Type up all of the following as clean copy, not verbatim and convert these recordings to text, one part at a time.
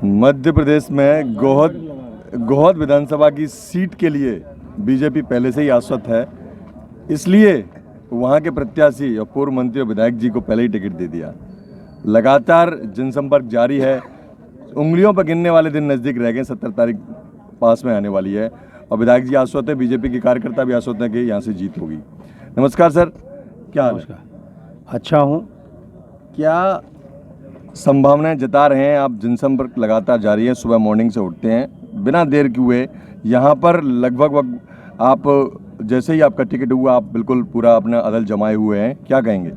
मध्य प्रदेश में गोहद विधानसभा की सीट के लिए बीजेपी पहले से ही आश्वस्त है, इसलिए वहां के प्रत्याशी और पूर्व मंत्री और विधायक जी को पहले ही टिकट दे दिया। लगातार जनसंपर्क जारी है। उंगलियों पर गिनने वाले दिन नज़दीक रह गए, 17 तारीख पास में आने वाली है और विधायक जी आश्वस्त है, बीजेपी के कार्यकर्ता भी आश्वस्त हैं कि यहाँ से जीत होगी। नमस्कार सर, क्या हाल है? अच्छा हूँ। क्या संभावनाएं जता रहे हैं आप? जनसंपर्क लगातार जारी है, सुबह मॉर्निंग से उठते हैं, बिना देर के हुए यहाँ पर लगभग आप जैसे ही आपका टिकट हुआ आप बिल्कुल पूरा अपना अदल जमाए हुए हैं, क्या कहेंगे?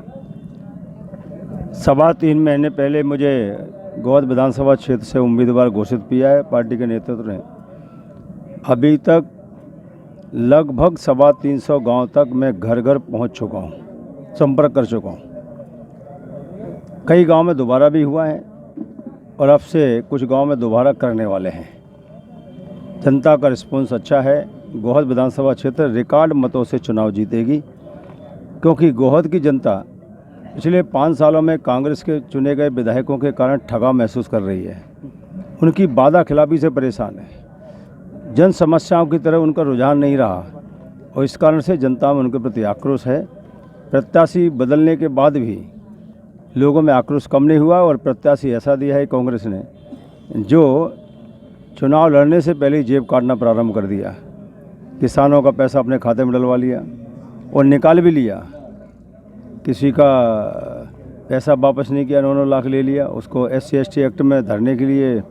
3.25 महीने पहले मुझे गोहद विधानसभा क्षेत्र से उम्मीदवार घोषित किया है पार्टी के नेतृत्व ने। अभी तक लगभग 350 गांव तक मैं घर घर पहुंच चुका हूं, संपर्क कर चुका हूं। कई गांव में दोबारा भी हुआ है और अब से कुछ गांव में दोबारा करने वाले हैं। जनता का रिस्पॉन्स अच्छा है। गोहद विधानसभा क्षेत्र रिकॉर्ड मतों से चुनाव जीतेगी, क्योंकि गोहद की जनता पिछले 5 सालों में कांग्रेस के चुने गए विधायकों के कारण ठगा महसूस कर रही है। उनकी वादा खिलाफी से परेशान है। जन समस्याओं की तरह उनका रुझान नहीं रहा और इस कारण से जनता में उनके प्रति आक्रोश है। प्रत्याशी बदलने के बाद भी लोगों में आक्रोश कम नहीं हुआ और प्रत्याशी ऐसा दिया है कांग्रेस ने जो चुनाव लड़ने से पहले ही जेब काटना प्रारंभ कर दिया। किसानों का पैसा अपने खाते में डलवा लिया और निकाल भी लिया। किसी का पैसा वापस नहीं किया, 9-9 लाख ले लिया। उसको SC/ST एक्ट में धरने के लिए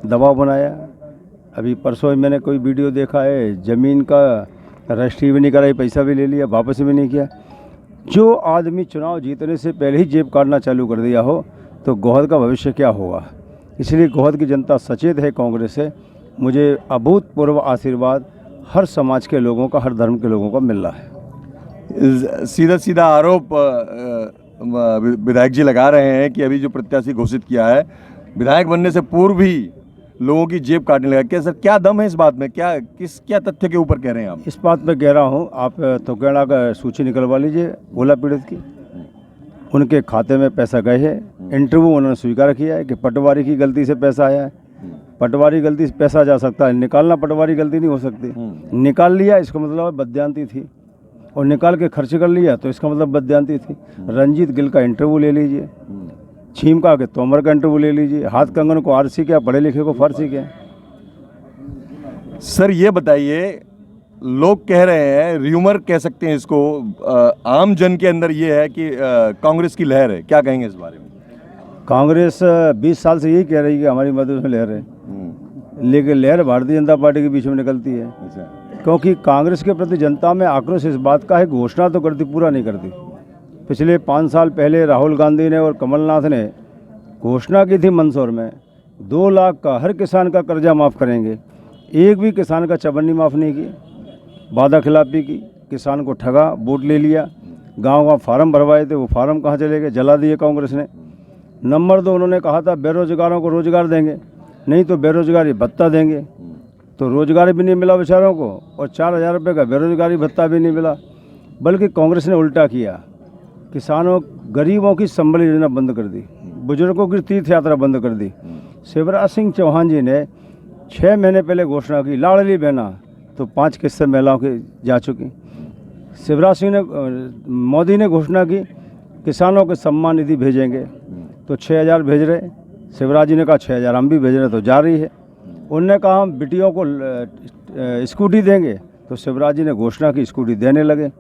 दबाव बनाया। अभी परसों मैंने कोई वीडियो देखा है, ज़मीन का रजिस्ट्री भी नहीं कराई, पैसा भी ले लिया, वापस भी नहीं किया। जो आदमी चुनाव जीतने से पहले ही जेब काटना चालू कर दिया हो तो गोहद का भविष्य क्या होगा। इसलिए गोहद की जनता सचेत है कांग्रेस से। मुझे अभूतपूर्व आशीर्वाद हर समाज के लोगों का, हर धर्म के लोगों का मिल रहा है। सीधा सीधा आरोप विधायक जी लगा रहे हैं कि अभी जो प्रत्याशी घोषित किया है, विधायक बनने से पूर्व भी लोगों की जेब काटने लगा। क्या सर, क्या दम है इस बात में? क्या तथ्य के ऊपर कह रहे हैं आप? इस बात पे कह रहा हूँ, आप थोकेड़ा का सूची निकलवा लीजिए ओला पीड़ित की। उनके खाते में पैसा गए है। इंटरव्यू उन्होंने स्वीकार किया है कि पटवारी की गलती से पैसा आया है। पटवारी गलती से पैसा जा सकता है, निकालना पटवारी गलती नहीं हो सकती। निकाल लिया इसका मतलब बदयांती थी, और निकाल के खर्च कर लिया तो इसका मतलब बदयांती थी। रंजीत गिल का इंटरव्यू ले लीजिए, छीमका के तोमर का इंटरव्यू ले लीजिए, हाथ कंगन को आरसी क्या, पढ़े लिखे को फारसी क्या। सर ये बताइए, लोग कह रहे हैं, र्यूमर कह सकते हैं इसको, आम जन के अंदर ये है कि कांग्रेस की लहर है, क्या कहेंगे इस बारे में? कांग्रेस 20 साल से यही कह रही है कि हमारी मध्य में लहर है, लेकिन लहर भारतीय जनता पार्टी के बीच में निकलती है। क्योंकि कांग्रेस के प्रति जनता में आक्रोश इस बात का है, घोषणा तो करती, पूरा नहीं करती। पिछले 5 साल पहले राहुल गांधी ने और कमलनाथ ने घोषणा की थी मंदसौर में 2 लाख का हर किसान का कर्जा माफ़ करेंगे। एक भी किसान का चबन्नी माफ़ नहीं की, वादा खिलाफी की, किसान को ठगा, वोट ले लिया। गांव फार्म भरवाए थे, वो फार्म कहाँ चले गए, जला दिए कांग्रेस ने। नंबर 2, उन्होंने कहा था बेरोजगारों को रोजगार देंगे, नहीं तो बेरोजगारी भत्ता देंगे। तो रोजगार भी नहीं मिला बेचारों को और 4,000 रुपये का बेरोजगारी भत्ता भी नहीं मिला। बल्कि कांग्रेस ने उल्टा किया, किसानों गरीबों की संबल योजना बंद कर दी, बुजुर्गों की तीर्थ यात्रा बंद कर दी। शिवराज सिंह चौहान जी ने 6 महीने पहले घोषणा की लाडली बहना, तो 5 किस्तें महिलाओं की जा चुकी। मोदी ने घोषणा की किसानों के सम्मान निधि भेजेंगे, तो 6,000 भेज रहे। शिवराज जी ने कहा 6,000 हम भी भेज रहे, तो जा रही है। उनने कहा हम बेटियों को स्कूटी देंगे, तो शिवराज जी ने घोषणा की स्कूटी देने लगे।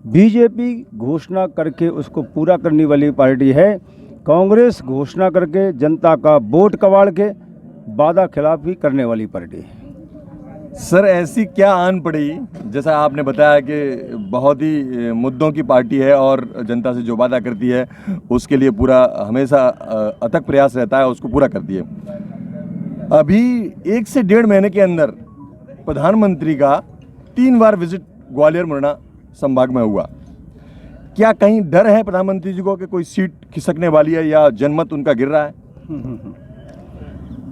बीजेपी घोषणा करके उसको पूरा करने वाली पार्टी है। कांग्रेस घोषणा करके जनता का वोट कबाड़ के वादा खिलाफी करने वाली पार्टी है। सर ऐसी क्या आन पड़ी, जैसा आपने बताया कि बहुत ही मुद्दों की पार्टी है और जनता से जो वादा करती है उसके लिए पूरा हमेशा अथक प्रयास रहता है, उसको पूरा करती है। अभी 1 से 1.5 महीने के अंदर प्रधानमंत्री का 3 बार विजिट ग्वालियर मुरैना संभाग में हुआ। क्या कहीं डर है प्रधानमंत्री जी को कि कोई सीट खिसकने वाली है या जनमत उनका गिर रहा है?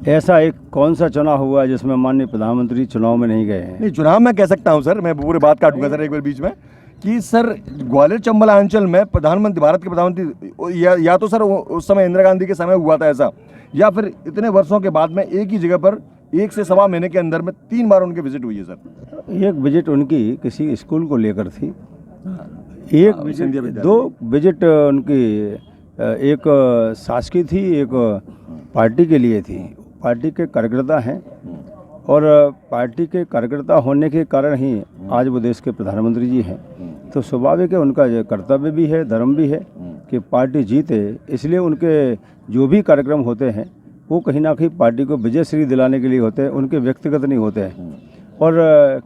ऐसा एक कौन सा चुनाव हुआ जिसमें माननीय प्रधानमंत्री चुनाव में नहीं गए हैं? नहीं, चुनाव में कह सकता हूं सर, मैं पूरी बात काटूंगा सर एक बार बीच में, कि सर ग्वालियर चंबल अंचल में प्रधानमंत्री, भारत के प्रधानमंत्री या तो सर उस समय इंदिरा गांधी के समय हुआ था ऐसा, या फिर इतने वर्षों के बाद में एक ही जगह पर 1 से सवा महीने के अंदर में 3 बार उनकी विजिट हुई है सर। एक विजिट उनकी किसी स्कूल को लेकर थी, एक विजिट, 2 विजिट उनकी, एक शासकीय थी, एक पार्टी के लिए थी। पार्टी के कार्यकर्ता हैं और पार्टी के कार्यकर्ता होने के कारण ही आज वो देश के प्रधानमंत्री जी हैं, तो स्वाभाविक है उनका ये कर्तव्य भी है, धर्म भी है कि पार्टी जीते, इसलिए उनके जो भी कार्यक्रम होते हैं वो कहीं ना कहीं पार्टी को विजय श्री दिलाने के लिए होते हैं, उनके व्यक्तिगत नहीं होते हैं। और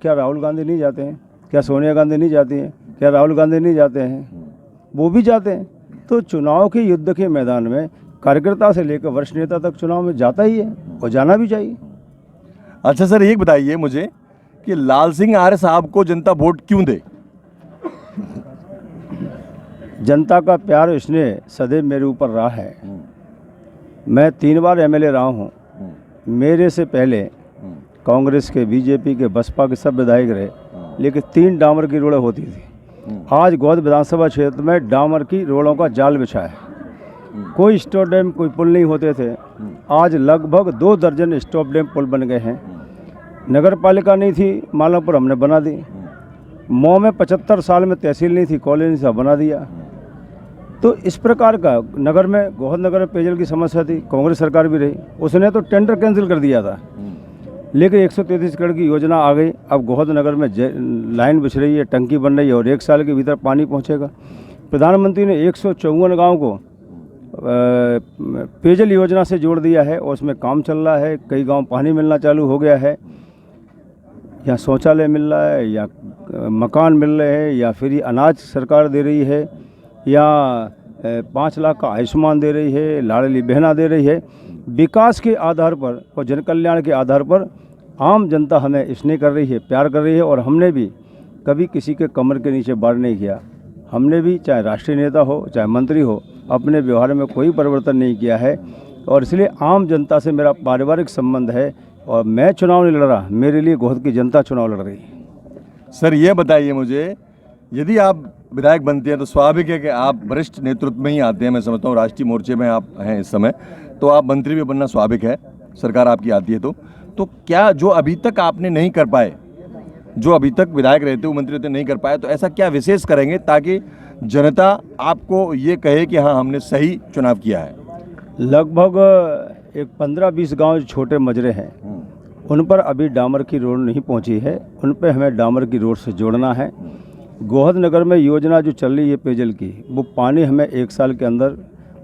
क्या राहुल गांधी नहीं जाते हैं? क्या सोनिया गांधी नहीं जाती हैं? क्या राहुल गांधी नहीं जाते हैं? वो भी जाते हैं। तो चुनाव के युद्ध के मैदान में कार्यकर्ता से लेकर वरिष्ठ नेता तक चुनाव में जाता ही है और जाना भी चाहिए। अच्छा सर, एक बताइए मुझे कि लाल सिंह आर्य साहब को जनता वोट क्यों दे? जनता का प्यार स्नेह सदैव मेरे ऊपर रहा है। मैं 3 बार एमएलए रहा हूँ। मेरे से पहले कांग्रेस के, बीजेपी के, बसपा के सब विधायक रहे, लेकिन 3 डामर की रोडें होती थी। आज गोद विधानसभा क्षेत्र में डामर की रोडों का जाल बिछा है। कोई स्टॉप डैम, कोई पुल नहीं होते थे, आज लगभग 2 दर्जन स्टॉप डैम पुल बन गए हैं। नगर पालिका नहीं थी मालापुर, हमने बना दी। मऊ में 75 साल में तहसील नहीं थी, कॉलेज से बना दिया। तो इस प्रकार का नगर में, गोहद नगर में पेयजल की समस्या थी, कांग्रेस सरकार भी रही, उसने तो टेंडर कैंसिल कर दिया था, लेकिन 133 करोड़ की योजना आ गई। अब गोहद नगर में लाइन बिछ रही है, टंकी बन रही है और 1 साल के भीतर पानी पहुंचेगा। प्रधानमंत्री ने 154 गाँव को पेयजल योजना से जोड़ दिया है और उसमें काम चल रहा है। कई गांव पानी मिलना चालू हो गया है, या शौचालय मिल रहा है, या मकान मिल रहे हैं, या फ्री अनाज सरकार दे रही है, या 5 लाख का आयुष्मान दे रही है, लाडली बहना दे रही है। विकास के आधार पर और जन कल्याण के आधार पर आम जनता हमें स्नेह कर रही है, प्यार कर रही है। और हमने भी कभी किसी के कमर के नीचे वार नहीं किया। हमने भी, चाहे राष्ट्रीय नेता हो चाहे मंत्री हो, अपने व्यवहार में कोई परिवर्तन नहीं किया है। और इसलिए आम जनता से मेरा पारिवारिक संबंध है और मैं चुनाव नहीं लड़ रहा, मेरे लिए गोहद की जनता चुनाव लड़ रही है। सर ये बताइए मुझे, यदि आप विधायक बनते हैं तो स्वाभाविक है कि आप वरिष्ठ नेतृत्व में ही आते हैं। मैं समझता हूँ राष्ट्रीय मोर्चे में आप हैं इस समय, तो आप मंत्री भी बनना स्वाभाविक है, सरकार आपकी आती है तो क्या जो अभी तक आपने नहीं कर पाए, जो अभी तक विधायक रहते हुए मंत्री रहते नहीं कर पाए, तो ऐसा क्या विशेष करेंगे ताकि जनता आपको ये कहे कि हाँ हमने सही चुनाव किया है? लगभग एक 15-20 गांव छोटे मजरे हैं, उन पर अभी डामर की रोड नहीं पहुंची है, उन पर हमें डामर की रोड से जोड़ना है। गोहद नगर में योजना जो चल रही है पेयजल की, वो पानी हमें 1 साल के अंदर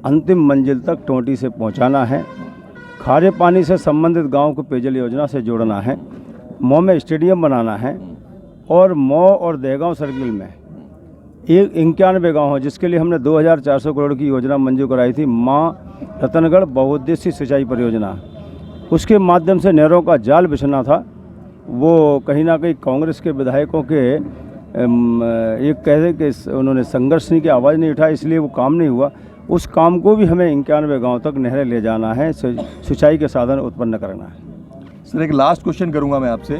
अंतिम मंजिल तक टोंटी से पहुंचाना है। खारे पानी से संबंधित गांव को पेयजल योजना से जोड़ना है। मऊ में स्टेडियम बनाना है और मऊ और दहगांव सर्किल में 91 गाँव हो, जिसके लिए हमने 2400 करोड़ की योजना मंजूर कराई थी, माँ रतनगढ़ बहुउद्देशीय सिंचाई परियोजना। उसके माध्यम से नहरों का जाल बिछना था। वो कहीं ना कहीं कांग्रेस के विधायकों के एक कहते कि उन्होंने संघर्ष नहीं की आवाज़ नहीं उठाई, इसलिए वो काम नहीं हुआ। उस काम को भी हमें 91 गाँव तक नहरें ले जाना है, सिंचाई के साधन उत्पन्न करना है। सर एक लास्ट क्वेश्चन करूंगा मैं आपसे,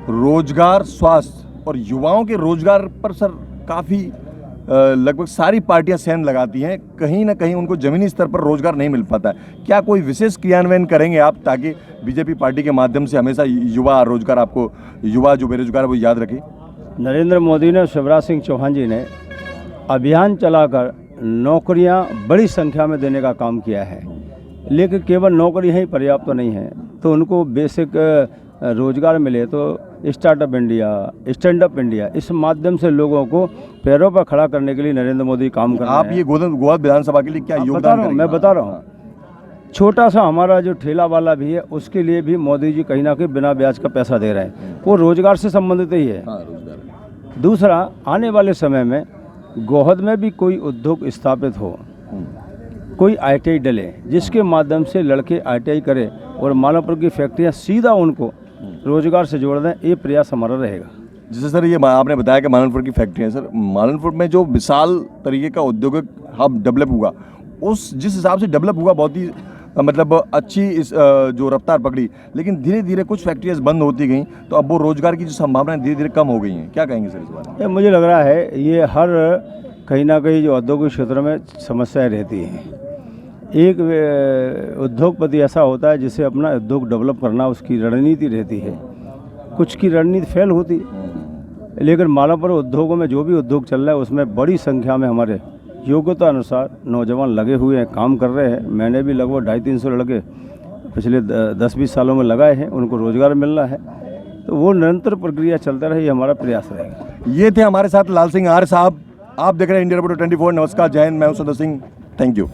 रोजगार, स्वास्थ्य और युवाओं के रोजगार पर सर काफ़ी लगभग सारी पार्टियां सहन लगाती हैं, कहीं ना कहीं उनको ज़मीनी स्तर पर रोजगार नहीं मिल पाता है। क्या कोई विशेष क्रियान्वयन करेंगे आप ताकि बीजेपी पार्टी के माध्यम से हमेशा युवा रोजगार, आपको युवा जो बेरोजगार है वो याद रखे? नरेंद्र मोदी ने, शिवराज सिंह चौहान जी ने अभियान चलाकर नौकरियां बड़ी संख्या में देने का काम किया है, लेकिन केवल नौकरियां ही पर्याप्त तो नहीं है। तो उनको बेसिक रोजगार मिले तो startup India, stand up India, इस माध्यम से लोगों को पैरों पर खड़ा करने के लिए नरेंद्र मोदी काम कर रहे हैं। आप ये गोहद विधानसभा के लिए क्या योगदान करेंगे? मैं बता रहा हूँ, छोटा सा हमारा जो ठेला वाला भी है उसके लिए भी मोदी जी कहीं ना कहीं बिना ब्याज का पैसा दे रहे हैं, वो रोजगार से संबंधित ही है। दूसरा, आने वाले समय में गोहद में भी कोई उद्योग स्थापित हो, कोई ITI डले, जिसके माध्यम से लड़के ITI करें और मालापुर की फैक्ट्रियां सीधा उनको रोजगार से जोड़ दें, ये प्रयास हमारा रहेगा। जैसे सर ये आपने बताया कि मालनपुर की फैक्ट्री है, सर मालनपुर में जो विशाल तरीके का औद्योगिक हब डेवलप हुआ, उस जिस हिसाब से डेवलप हुआ बहुत ही मतलब अच्छी इस जो रफ्तार पकड़ी, लेकिन धीरे धीरे कुछ फैक्ट्रीज बंद होती गई, तो अब वो रोजगार की जो संभावनाएं धीरे धीरे कम हो गई हैं। क्या कहेंगे सर इस बारे में? ये मुझे लग रहा है ये हर कहीं ना कहीं जो औद्योगिक क्षेत्र में समस्याएं रहती हैं। एक उद्योगपति ऐसा होता है जिसे अपना उद्योग डेवलप करना उसकी रणनीति रहती है, कुछ की रणनीति फेल होती है, लेकिन मालापुर उद्योगों में जो भी उद्योग चल रहा है उसमें बड़ी संख्या में हमारे योग्यता अनुसार नौजवान लगे हुए हैं, काम कर रहे हैं। मैंने भी लगभग 250-300 लड़के पिछले 10-20 सालों में लगाए हैं, उनको रोजगार मिल रहा है। तो वो निरंतर प्रक्रिया चलता रहे, ये हमारा प्रयास रहेगा। ये थे हमारे साथ लाल सिंह आर्य साहब। आप देख रहे हैं इंडिया रिपोर्टर 24। नमस्कार, जय हिंद, मैं हूं सुंदर सिंह। Thank you.